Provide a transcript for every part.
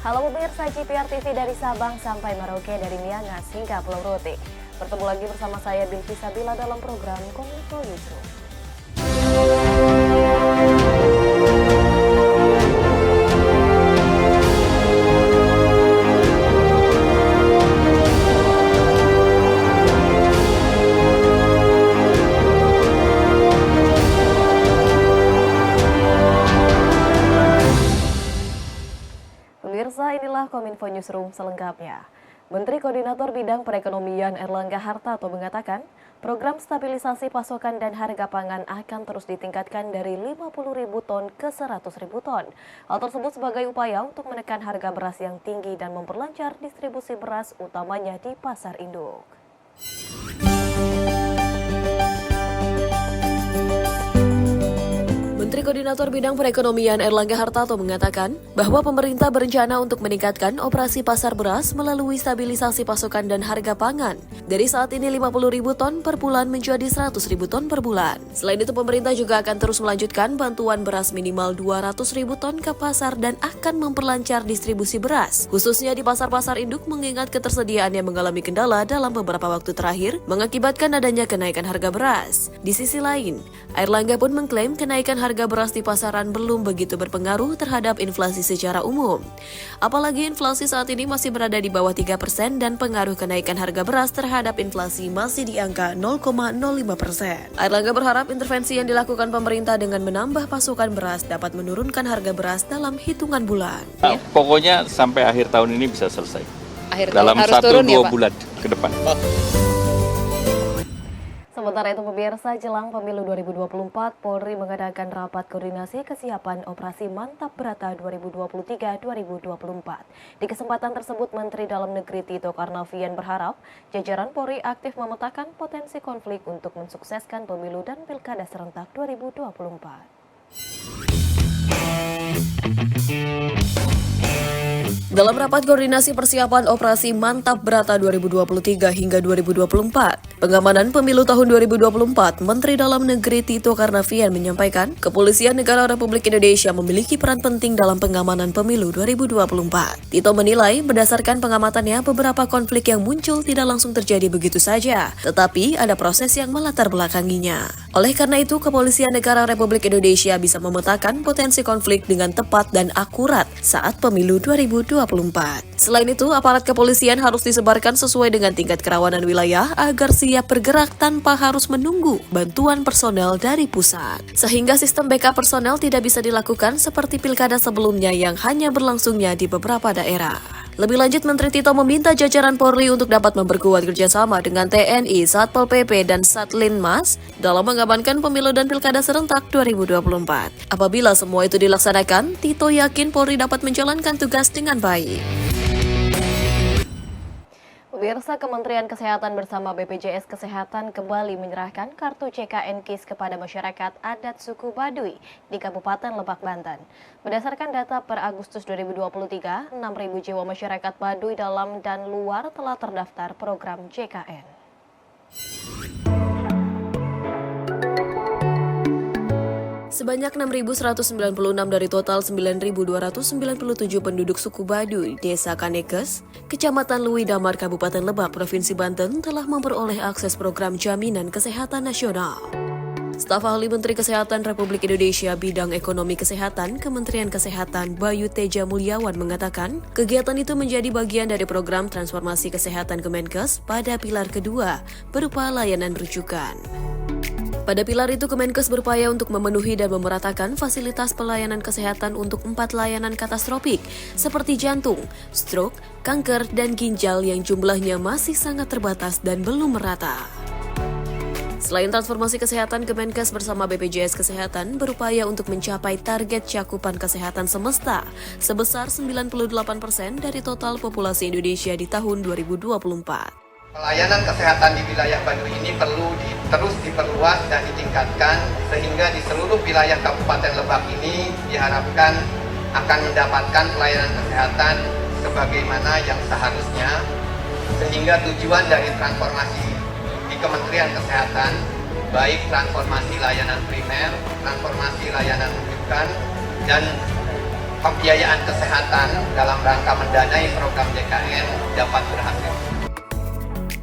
Halo pemirsa GPR TV dari Sabang sampai Merauke, dari Miangas hingga Pulau Rote. Bertemu lagi bersama saya Bilki Sabila dalam program Kominfo Newsroom. Pemirsa, inilah Kominfo Newsroom selengkapnya. Menteri Koordinator Bidang Perekonomian Erlangga Hartarto mengatakan, program stabilisasi pasokan dan harga pangan akan terus ditingkatkan dari 50.000 ton ke 100.000 ton. Hal tersebut sebagai upaya untuk menekan harga beras yang tinggi dan memperlancar distribusi beras utamanya di pasar induk. Menteri Koordinator Bidang Perekonomian Erlangga Hartarto mengatakan bahwa pemerintah berencana untuk meningkatkan operasi pasar beras melalui stabilisasi pasokan dan harga pangan. Dari saat ini 50.000 ton per bulan menjadi 100.000 ton per bulan. Selain itu, pemerintah juga akan terus melanjutkan bantuan beras minimal 200.000 ton ke pasar dan akan memperlancar distribusi beras, khususnya di pasar-pasar induk, mengingat ketersediaan yang mengalami kendala dalam beberapa waktu terakhir mengakibatkan adanya kenaikan harga beras. Di sisi lain, Erlangga pun mengklaim kenaikan harga beras di pasaran belum begitu berpengaruh terhadap inflasi secara umum. Apalagi inflasi saat ini masih berada di bawah 3% dan pengaruh kenaikan harga beras terhadap inflasi masih di angka 0,05%. Erlangga berharap intervensi yang dilakukan pemerintah dengan menambah pasokan beras dapat menurunkan harga beras dalam hitungan bulan. Pokoknya sampai akhir tahun ini bisa selesai. Dalam harus 1-2 ya, Pak? bulan ke depan. Sementara itu pemirsa, jelang pemilu 2024, Polri mengadakan rapat koordinasi kesiapan operasi Mantap Brata 2023-2024. Di kesempatan tersebut, Menteri Dalam Negeri Tito Karnavian berharap jajaran Polri aktif memetakan potensi konflik untuk mensukseskan pemilu dan pilkada serentak 2024. Dalam rapat koordinasi persiapan operasi Mantap Brata 2023 hingga 2024, pengamanan pemilu tahun 2024, Menteri Dalam Negeri Tito Karnavian menyampaikan, Kepolisian Negara Republik Indonesia memiliki peran penting dalam pengamanan pemilu 2024. Tito menilai berdasarkan pengamatannya beberapa konflik yang muncul tidak langsung terjadi begitu saja, tetapi ada proses yang melatar belakanginya. Oleh karena itu, Kepolisian Negara Republik Indonesia bisa memetakan potensi konflik dengan tepat dan akurat saat pemilu 2024. Selain itu, aparat kepolisian harus disebarkan sesuai dengan tingkat kerawanan wilayah agar siap bergerak tanpa harus menunggu bantuan personel dari pusat. Sehingga sistem backup personel tidak bisa dilakukan seperti pilkada sebelumnya yang hanya berlangsungnya di beberapa daerah. Lebih lanjut, Menteri Tito meminta jajaran Polri untuk dapat memperkuat kerjasama dengan TNI, Satpol PP, dan Satlinmas dalam mengamankan pemilu dan pilkada serentak 2024. Apabila semua itu dilaksanakan, Tito yakin Polri dapat menjalankan tugas dengan baik. Pemirsa, Kementerian Kesehatan bersama BPJS Kesehatan kembali menyerahkan kartu CKN KIS kepada masyarakat adat suku Baduy di Kabupaten Lebak, Banten. Berdasarkan data per Agustus 2023, 6.000 jiwa masyarakat Baduy dalam dan luar telah terdaftar program CKN. Sebanyak 6.196 dari total 9.297 penduduk suku Baduy, Desa Kanekes, Kecamatan Lui Damar, Kabupaten Lebak, Provinsi Banten telah memperoleh akses program Jaminan Kesehatan Nasional. Staf Ahli Menteri Kesehatan Republik Indonesia Bidang Ekonomi Kesehatan Kementerian Kesehatan Bayu Teja Mulyawan mengatakan, kegiatan itu menjadi bagian dari program transformasi kesehatan Kemenkes pada pilar kedua berupa layanan rujukan. Pada pilar itu, Kemenkes berupaya untuk memenuhi dan memeratakan fasilitas pelayanan kesehatan untuk 4 layanan katastropik seperti jantung, stroke, kanker, dan ginjal yang jumlahnya masih sangat terbatas dan belum merata. Selain transformasi kesehatan, Kemenkes bersama BPJS Kesehatan berupaya untuk mencapai target cakupan kesehatan semesta sebesar 98% dari total populasi Indonesia di tahun 2024. Pelayanan kesehatan di wilayah Baduy ini perlu terus diperluas dan ditingkatkan sehingga di seluruh wilayah Kabupaten Lebak ini diharapkan akan mendapatkan pelayanan kesehatan sebagaimana yang seharusnya, sehingga tujuan dari transformasi di Kementerian Kesehatan, baik transformasi layanan primer, transformasi layanan rujukan, dan pembiayaan kesehatan dalam rangka mendanai program JKN dapat berhasil.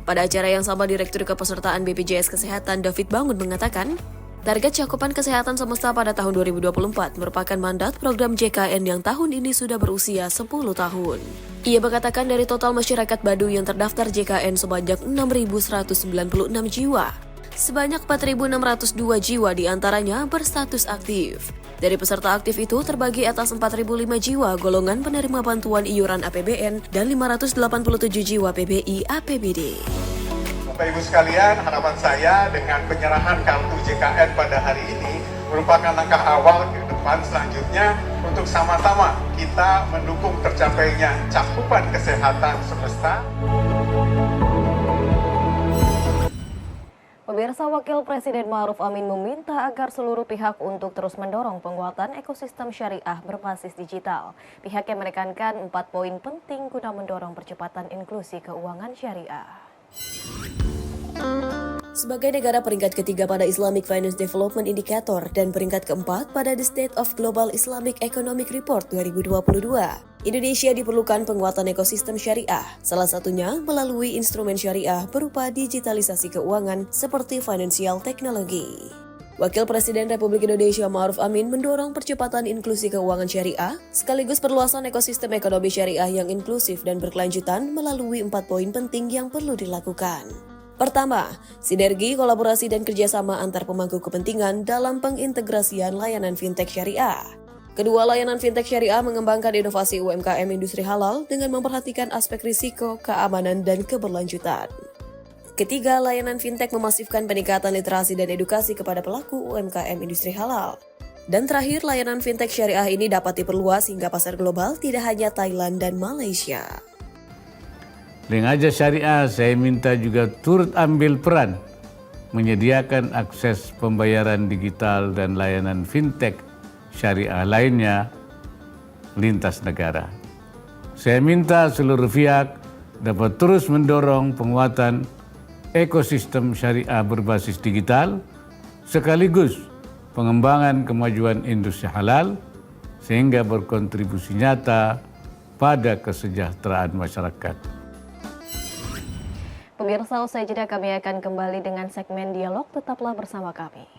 Pada acara yang sama, Direktur Kepesertaan BPJS Kesehatan David Bangun mengatakan, target cakupan kesehatan semesta pada tahun 2024 merupakan mandat program JKN yang tahun ini sudah berusia 10 tahun. Ia mengatakan dari total masyarakat Baduy yang terdaftar JKN sebanyak 6.196 jiwa, sebanyak 4.602 jiwa diantaranya berstatus aktif. Dari peserta aktif itu terbagi atas 4.005 jiwa golongan penerima bantuan iuran APBN dan 587 jiwa PBI APBD. Bapak Ibu sekalian, harapan saya dengan penyerahan kartu JKN pada hari ini merupakan langkah awal ke depan selanjutnya untuk sama-sama kita mendukung tercapainya cakupan kesehatan semesta. Pemirsa, Wakil Presiden Ma'ruf Amin meminta agar seluruh pihak untuk terus mendorong penguatan ekosistem syariah berbasis digital. Pihaknya menekankan 4 poin penting guna mendorong percepatan inklusi keuangan syariah. Sebagai negara peringkat ketiga pada Islamic Finance Development Indicator dan peringkat keempat pada The State of Global Islamic Economic Report 2022, Indonesia diperlukan penguatan ekosistem syariah, salah satunya melalui instrumen syariah berupa digitalisasi keuangan seperti financial technology. Wakil Presiden Republik Indonesia Ma'ruf Amin mendorong percepatan inklusi keuangan syariah, sekaligus perluasan ekosistem ekonomi syariah yang inklusif dan berkelanjutan melalui 4 poin penting yang perlu dilakukan. Pertama, sinergi, kolaborasi, dan kerjasama antar pemangku kepentingan dalam pengintegrasian layanan fintech syariah. Kedua, layanan fintech syariah mengembangkan inovasi UMKM industri halal dengan memperhatikan aspek risiko, keamanan, dan keberlanjutan. Ketiga, layanan fintech memasifkan peningkatan literasi dan edukasi kepada pelaku UMKM industri halal. Dan terakhir, layanan fintech syariah ini dapat diperluas hingga pasar global tidak hanya Thailand dan Malaysia. Dengan Aja Syariah, saya minta juga turut ambil peran menyediakan akses pembayaran digital dan layanan fintech syariah lainnya lintas negara. Saya minta seluruh pihak dapat terus mendorong penguatan ekosistem syariah berbasis digital sekaligus pengembangan kemajuan industri halal sehingga berkontribusi nyata pada kesejahteraan masyarakat. Pemirsa, usai jeda kami akan kembali dengan segmen dialog, tetaplah bersama kami.